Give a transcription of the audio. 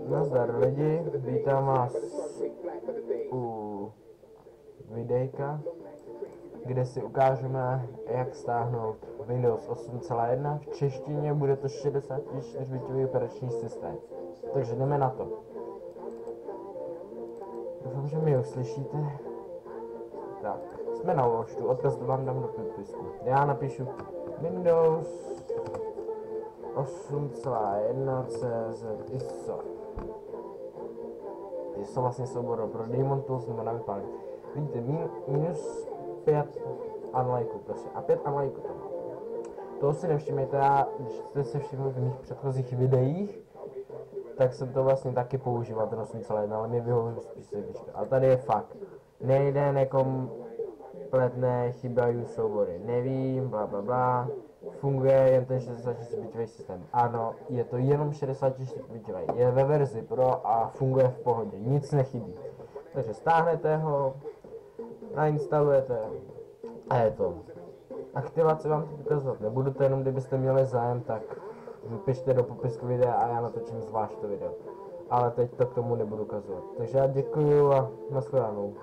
Nazdar lidi, vítám vás u videjka, kde si ukážeme, jak stáhnout Windows 8.1. V češtině bude to 64-bitový operační systém. Takže jdeme na to. Doufám, že mě uslyšíte. Tak, jsme na Washtu, odkaz vám dám do popisku. Já napíšu Windows 8.1 CZ ISO. ISO vlastně soubor pro Daemon Tools nebo na vypálení. Vidíte, minus 5 unlikeů prostě. A 5 unlikeů to má. Toho si nevšimněte, když jste se všimli v mých předchozích videích, tak jsem to vlastně taky používal, ten 8.1, ale mě vyhovuje spíš sedmička. A tady je fakt. Nejde, nekompletné, chybějí soubory. Nevím, bla bla bla. Funguje jen ten 64-bitový systém. Ano, je to jenom 64-bitový. Je ve verzi Pro a funguje v pohodě. Nic nechybí. Takže stáhnete ho, nainstalujete a je to. Aktivaci vám teď ukazovat nebudu, to jenom kdybyste měli zájem, tak vypište do popisku videa a já natočím zvlášť to video. Ale teď to k tomu nebudu ukazovat. Takže já děkuju a nashledanou.